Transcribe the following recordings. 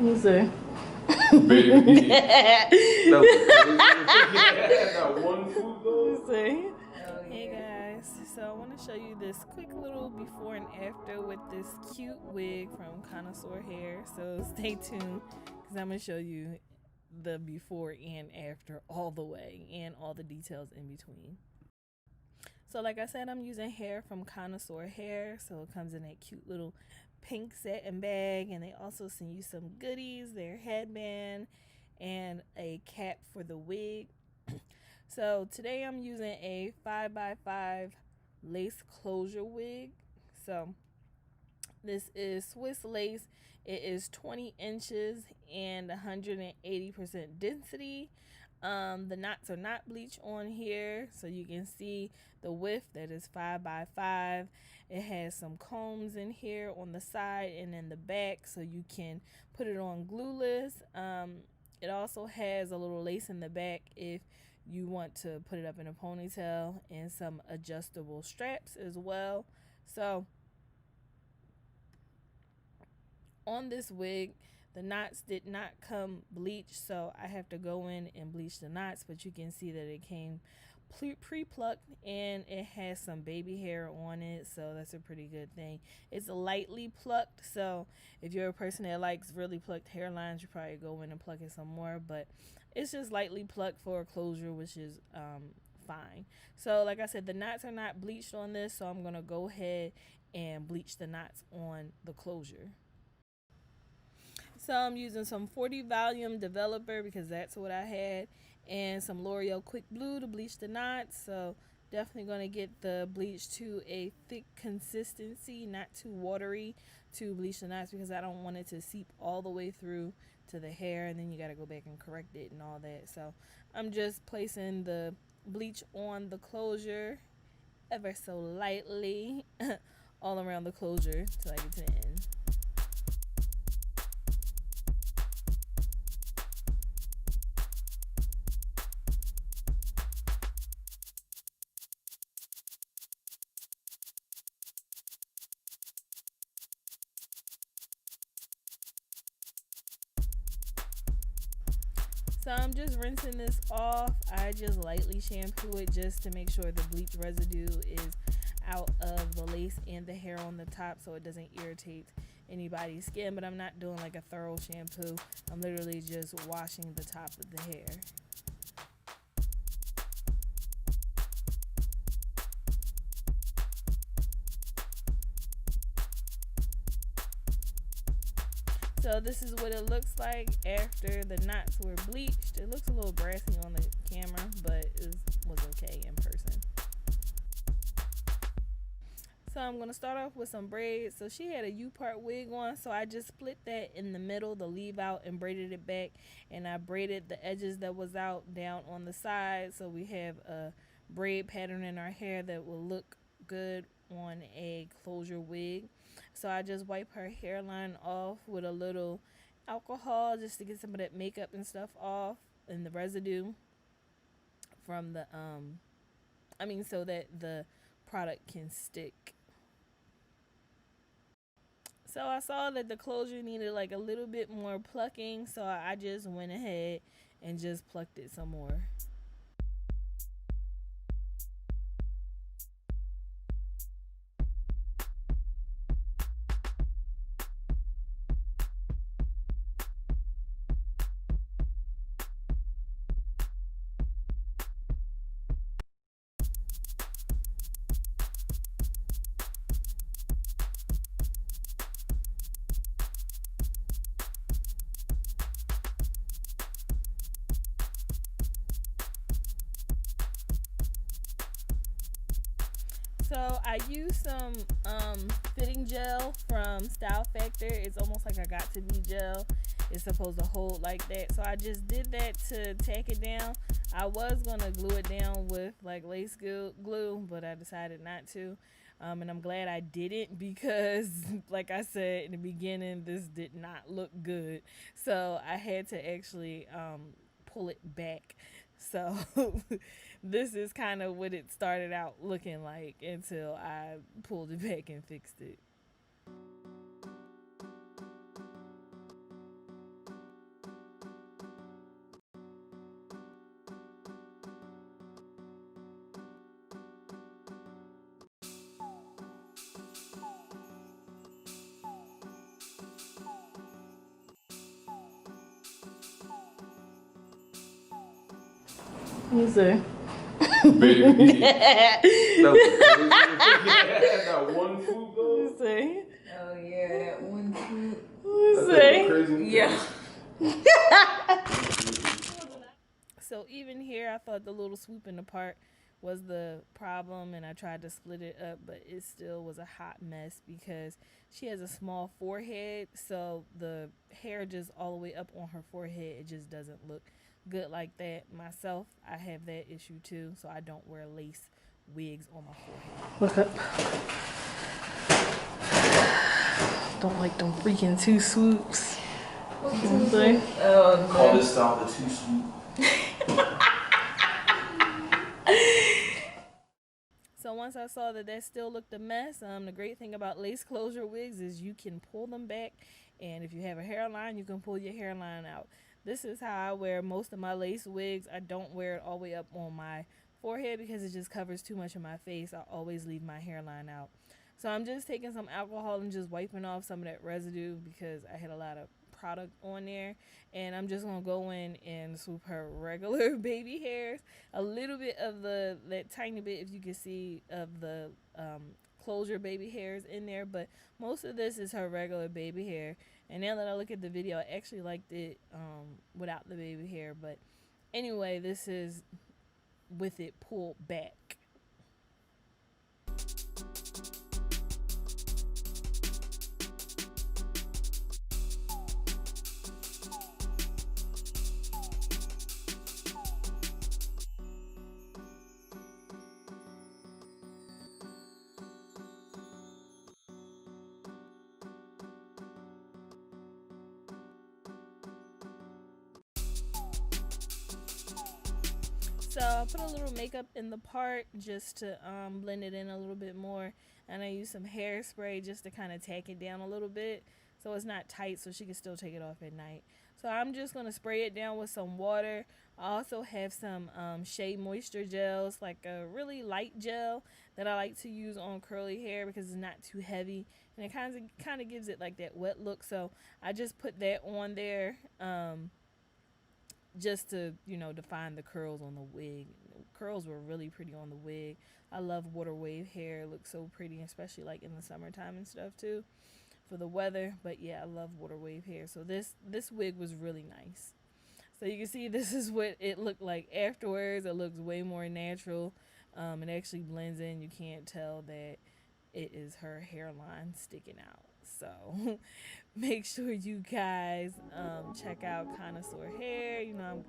You see? Baby. That one food though. You see? Hey guys, so I want to show you this quick little before and after with this cute wig from Cynosure Hair. So stay tuned because I'm going to show you the before and after all the way and all the details in between. So like I said, I'm using hair from Cynosure Hair, so it comes in that cute little pink satin bag, and they also send you some goodies, their headband and a cap for the wig. So today I'm using a 5x5 lace closure wig. So this is Swiss lace. It is 20 inches and 180% density. The knots are not bleached on here, so you can see the width that is 5x5. It has some combs in here on the side and in the back, so you can put it on glueless. It also has a little lace in the back if you want to put it up in a ponytail, and some adjustable straps as well. So on this wig, the knots did not come bleached, so I have to go in and bleach the knots, but you can see that it came pre-plucked and it has some baby hair on it, so that's a pretty good thing. It's lightly plucked, so if you're a person that likes really plucked hairlines, you probably go in and pluck it some more, but it's just lightly plucked for a closure, which is fine. So like I said, the knots are not bleached on this, so I'm gonna go ahead and bleach the knots on the closure. So I'm using some 40 volume developer because that's what I had, and some L'Oreal Quick Blue to bleach the knots. So definitely going to get the bleach to a thick consistency, not too watery, to bleach the knots, because I don't want it to seep all the way through to the hair, and then you got to go back and correct it and all that. So I'm just placing the bleach on the closure ever so lightly all around the closure till I get to the end. So I'm just rinsing this off. I just lightly shampoo it just to make sure the bleach residue is out of the lace and the hair on the top, so it doesn't irritate anybody's skin. But I'm not doing like a thorough shampoo. I'm literally just washing the top of the hair. So this is what it looks like after the knots were bleached. It looks a little brassy on the camera, but it was okay in person. So I'm going to start off with some braids. So she had a U-part wig on, so I just split that in the middle, the leave out, and braided it back. And I braided the edges that was out down on the side, so we have a braid pattern in our hair that will look good on a closure wig. So I just wipe her hairline off with a little alcohol just to get some of that makeup and stuff off and the residue from the so that the product can stick. So I saw that the closure needed like a little bit more plucking, so I just went ahead and just plucked it some more. So I use some fitting gel from Style Factor. It's almost like a got to be gel. It's supposed to hold like that. So I just did that to tack it down. I was gonna glue it down with like lace glue, but I decided not to. And I'm glad I didn't, because like I said in the beginning, this did not look good. So I had to actually pull it back. So this is kind of what it started out looking like until I pulled it back and fixed it. You see? Baby. That was crazy. That one swoop though. You see? Oh yeah, that one swoop. You That's see? crazy. Yeah. So even here, I thought the little swoop in the part was the problem, and I tried to split it up, but it still was a hot mess because she has a small forehead, so the hair just all the way up on her forehead, it just doesn't look good like that. Myself, I have that issue too, so I don't wear lace wigs on my forehead. Look up. Don't like them freaking two swoops. Oh, Call this style the two swoop. So once I saw that still looked a mess, the great thing about lace closure wigs is you can pull them back, and if you have a hairline, you can pull your hairline out. This is how I wear most of my lace wigs. I don't wear it all the way up on my forehead because it just covers too much of my face. I always leave my hairline out. So I'm just taking some alcohol and just wiping off some of that residue because I had a lot of product on there, and I'm just gonna go in and swoop her regular baby hairs, a little bit of that tiny bit, if you can see, of the closure baby hairs in there, but most of this is her regular baby hair. And now that I look at the video, I actually liked it without the baby hair, but anyway, this is with it pulled back. So I put a little makeup in the part just to blend it in a little bit more, and I use some hairspray just to kind of tack it down a little bit so it's not tight, so she can still take it off at night. So I'm just going to spray it down with some water. I also have some Shea Moisture gels, like a really light gel that I like to use on curly hair because it's not too heavy, and it kind of gives it like that wet look. So I just put that on there just to, define the curls on the wig. Curls were really pretty on the wig. I love water wave hair. It looks so pretty, especially like in the summertime and stuff too, for the weather. But yeah, I love water wave hair. So this wig was really nice. So you can see this is what it looked like afterwards. It looks way more natural. It actually blends in. You can't tell that it is her hairline sticking out. So make sure you guys check out Cynosure Hair. I'm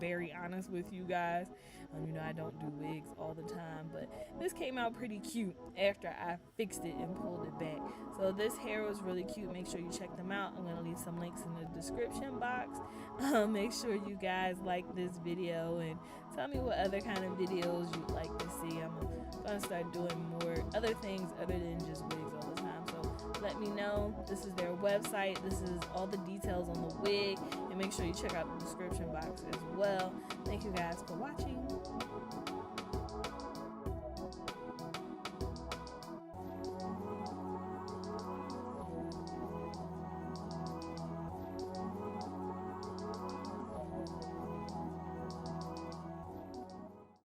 very honest with you guys. I don't do wigs all the time, but this came out pretty cute after I fixed it and pulled it back. So this hair was really cute. Make sure you check them out. I'm going to leave some links in the description box. Make sure you guys like this video and tell me what other kind of videos you'd like to see. I'm going to start doing more other things other than just wigs all the time. So let me know. This is their website. This is all the details on the wig, and make sure you check out the description box as well. Thank you guys for watching.